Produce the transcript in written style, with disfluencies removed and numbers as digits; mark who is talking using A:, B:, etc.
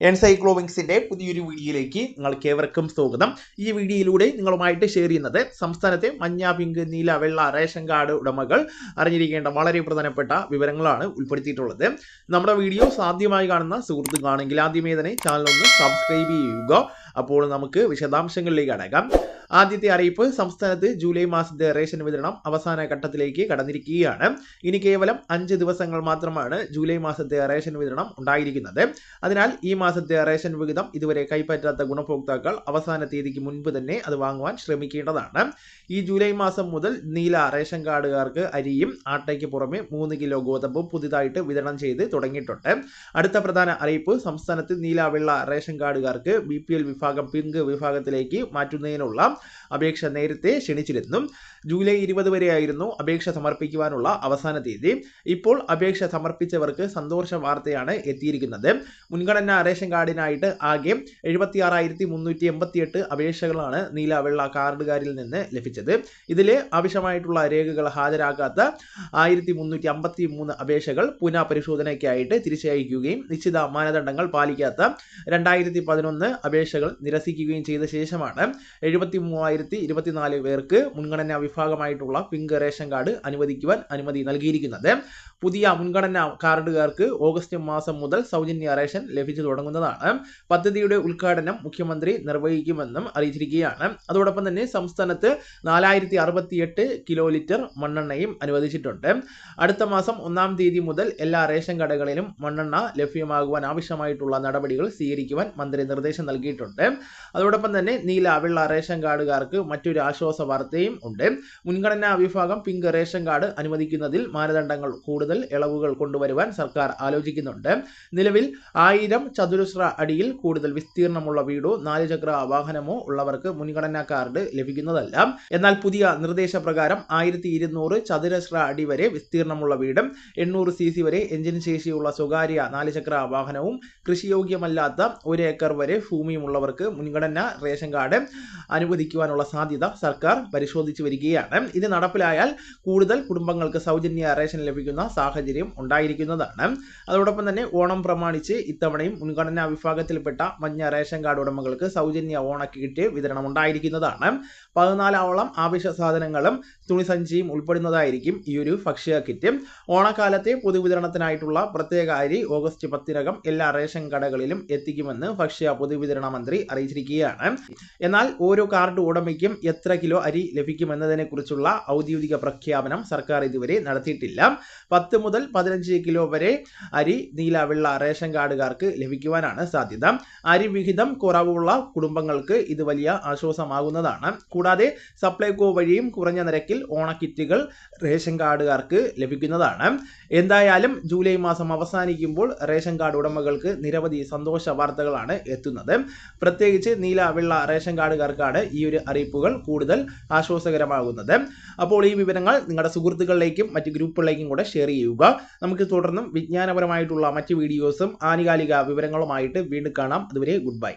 A: എൻസൈക്ലോവിങ്സിന്റെ പുതിയൊരു വീഡിയോയിലേക്ക് നിങ്ങൾക്ക് ഏവർക്കും സ്വാഗതം. ഈ വീഡിയോയിലൂടെ നിങ്ങളുമായിട്ട് ഷെയർ ചെയ്യുന്നത് സംസ്ഥാനത്തെ മഞ്ഞ, പിങ്ക്, നീല, വെള്ള റേഷൻ കാർഡ് ഉടമകൾ അറിഞ്ഞിരിക്കേണ്ട വളരെ പ്രധാനപ്പെട്ട വിവരങ്ങളാണ് ഉൾപ്പെടുത്തിയിട്ടുള്ളത്. നമ്മുടെ വീഡിയോ സാധ്യമായി കാണുന്ന സുഹൃത്തുക്കളാണെങ്കിൽ ആദ്യമേ തന്നെ ചാനൽ ഒന്ന് സബ്സ്ക്രൈബ് ചെയ്യുക. അപ്പോൾ നമുക്ക് വിശദാംശങ്ങളിലേക്ക് അടക്കാം. ആദ്യത്തെ അറിയിപ്പ്, സംസ്ഥാനത്ത് ജൂലൈ മാസത്തെ റേഷൻ വിതരണം അവസാന ഘട്ടത്തിലേക്ക് കടന്നിരിക്കുകയാണ്. ഇനി കേവലം 5 ദിവസങ്ങൾ മാത്രമാണ് ജൂലൈ മാസത്തെ റേഷൻ വിതരണം ഉണ്ടായിരിക്കുന്നത്. അതിനാൽ ഈ മാസത്തെ റേഷൻ വിഹിതം ഇതുവരെ കൈപ്പറ്റാത്ത ഗുണഭോക്താക്കൾ അവസാന തീയതിക്ക് മുൻപ് തന്നെ അത് വാങ്ങുവാൻ ശ്രമിക്കേണ്ടതാണ്. ഈ ജൂലൈ മാസം മുതൽ നീല റേഷൻ കാർഡുകാർക്ക് അരിയും ആട്ടയ്ക്ക് പുറമെ 3 കിലോ ഗോതമ്പും പുതുതായിട്ട് വിതരണം ചെയ്ത് തുടങ്ങിയിട്ടുണ്ട്. അടുത്ത പ്രധാന അറിയിപ്പ്, സംസ്ഥാനത്ത് നീല, വെള്ള റേഷൻ കാർഡുകാർക്ക് BPL വിഭാഗം പിങ്ക് വിഭാഗത്തിലേക്ക് മാറ്റുന്നതിനുള്ള അപേക്ഷ നേരത്തെ ക്ഷണിച്ചിരുന്നു. ജൂലൈ 20 വരെയായിരുന്നു അപേക്ഷ സമർപ്പിക്കുവാനുള്ള അവസാന തീയതി. ഇപ്പോൾ അപേക്ഷ സമർപ്പിച്ചവർക്ക് സന്തോഷ വാർത്തയാണ് എത്തിയിരിക്കുന്നത്. മുൻഗണനാ റേഷൻ കാർഡിനായിട്ട് ആകെ 76,388 അപേക്ഷകളാണ് നീല, വെള്ള കാർഡുകാരിൽ നിന്ന് ലഭിച്ചത്. ഇതിൽ ആവശ്യമായിട്ടുള്ള രേഖകൾ ഹാജരാക്കാത്ത 1353 അപേക്ഷകൾ പുനഃപരിശോധനയ്ക്കായിട്ട് തിരിച്ചയക്കുകയും നിശ്ചിത മാനദണ്ഡങ്ങൾ പാലിക്കാത്ത 2011 അപേക്ഷകൾ നിരസിക്കുകയും ചെയ്ത ശേഷമാണ് 73,024 പേർക്ക് മുൻഗണനാ വിഭാഗമായിട്ടുള്ള പിങ്ക് റേഷൻ കാർഡ് അനുവദിക്കുവാൻ അനുമതി നൽകിയിരിക്കുന്നത്. പുതിയ മുൻഗണനാ കാർഡുകാർക്ക് ഓഗസ്റ്റ് മാസം മുതൽ സൗജന്യ റേഷൻ ലഭിച്ചു തുടങ്ങുന്നതാണ്. പദ്ധതിയുടെ ഉദ്ഘാടനം മുഖ്യമന്ത്രി നിർവഹിക്കുമെന്നും അറിയിച്ചിരിക്കുകയാണ്. അതോടൊപ്പം തന്നെ സംസ്ഥാനത്ത് 4068 കിലോ ലിറ്റർ മണ്ണെണ്ണയും അനുവദിച്ചിട്ടുണ്ട്. അടുത്ത മാസം 1-ാം തീയതി മുതൽ എല്ലാ റേഷൻ കടകളിലും മണ്ണെണ്ണ ലഭ്യമാകുവാൻ ആവശ്യമായിട്ടുള്ള നടപടികൾ സ്വീകരിക്കുവാൻ മന്ത്രി നിർദ്ദേശം നൽകിയിട്ടുണ്ട്. അതോടൊപ്പം തന്നെ നീല, വെള്ള റേഷൻ കാർഡുകാർക്ക് മറ്റൊരു ആശ്വാസ വാർത്തയും ഉണ്ട്. മുൻഗണനാ വിഭാഗം പിങ്ക് റേഷൻ കാർഡ് അനുവദിക്കുന്നതിൽ മാനദണ്ഡങ്ങൾ കൂടുതൽ ഇളവുകൾ കൊണ്ടുവരുവാൻ സർക്കാർ ആലോചിക്കുന്നുണ്ട്. നിലവിൽ 1000 ചതുരശ്ര അടിയിൽ കൂടുതൽ വിസ്തീർണമുള്ള വീടോ 4 ചക്ര വാഹനമോ ഉള്ളവർക്ക് മുൻഗണനാ കാർഡ് ലഭിക്കുന്നതല്ല. എന്നാൽ പുതിയ നിർദ്ദേശപ്രകാരം 1200 ചതുരശ്ര അടി വരെ വിസ്തീർണമുള്ള വീടും 800 cc വരെ എഞ്ചിൻ ശേഷിയുള്ള സ്വകാര്യ 4 ചക്ര വാഹനവും കൃഷിയോഗ്യമല്ലാത്ത 1 ഏക്കർ വരെ ഭൂമിയുമുള്ളവർക്ക് മുൻഗണനാ റേഷൻ കാർഡ് അനുവദിക്കുവാനുള്ള സാധ്യത സർക്കാർ പരിശോധിച്ചു വരികയാണ്. ഇത് നടപ്പിലായാൽ കൂടുതൽ കുടുംബങ്ങൾക്ക് സൗജന്യ റേഷൻ ലഭിക്കുന്ന സാഹചര്യം ഉണ്ടായിരിക്കുന്നതാണ്. അതോടൊപ്പം തന്നെ ഓണം പ്രമാണിച്ച് ഇത്തവണയും മുൻഗണനാ വിഭാഗത്തിൽപ്പെട്ട മഞ്ഞ റേഷൻ കാർഡ് ഉടമകൾക്ക് സൗജന്യ ഓണക്കിറ്റ് വിതരണം ഉണ്ടായിരിക്കുന്നതാണ്. 14ഓളം ആവശ്യ സാധനങ്ങളും തുണിസഞ്ചിയും ഉൾപ്പെടുന്നതായിരിക്കും ഈ ഒരു ഭക്ഷ്യ കിറ്റ്. ഓണക്കാലത്തെ പൊതുവിതരണത്തിനായിട്ടുള്ള പ്രത്യേക അരി ഓഗസ്റ്റ് 10-നകം എല്ലാ റേഷൻ കടകളിലും എത്തിക്കുമെന്ന് ഭക്ഷ്യ പൊതുവിതരണ മന്ത്രി അറിയിച്ചിരിക്കുകയാണ്. എന്നാൽ ഓരോ കാർഡ് ഉടമയ്ക്കും എത്ര കിലോ അരി ലഭിക്കുമെന്നതിനെ കുറിച്ചുള്ള ഔദ്യോഗിക പ്രഖ്യാപനം സർക്കാർ ഇതുവരെ നടത്തിയിട്ടില്ല. 10 മുതൽ 15 കിലോ വരെ അരി നീല, വെള്ള റേഷൻ കാർഡുകാർക്ക് ലഭിക്കുവാനാണ് സാധ്യത. അരി വിഹിതം കുറവുള്ള കുടുംബങ്ങൾക്ക് ഇത് വലിയ ആശ്വാസമാകുന്നതാണ്. കൂടാതെ സപ്ലൈകോ വഴിയും കുറഞ്ഞ നിരക്കിൽ ഓണക്കിറ്റുകൾ റേഷൻ കാർഡുകാർക്ക് ലഭിക്കുന്നതാണ്. എന്തായാലും ജൂലൈ മാസം അവസാനിക്കുമ്പോൾ റേഷൻ കാർഡ് ഉടമകൾക്ക് നിരവധി സന്തോഷ വാർത്തകളാണ് എത്തുന്നത്. പ്രത്യേകിച്ച് നീല, വെള്ള റേഷൻ കാർഡുകാർക്കാണ് ഈ ഒരു അറിയിപ്പുകൾ കൂടുതൽ ആശ്വാസകരമാകുന്നത്. അപ്പോൾ ഈ വിവരങ്ങൾ നിങ്ങളുടെ സുഹൃത്തുക്കളിലേക്കും മറ്റ് ഗ്രൂപ്പുകളിലേക്കും കൂടെ ഷെയർ ചെയ്യുക. നമുക്ക് തുടർന്നും വിജ്ഞാനപരമായിട്ടുള്ള മറ്റ് വീഡിയോസും ആനുകാലിക വിവരങ്ങളുമായിട്ട് വീണ്ടും കാണാം. അതുവരെ ഗുഡ് ബൈ.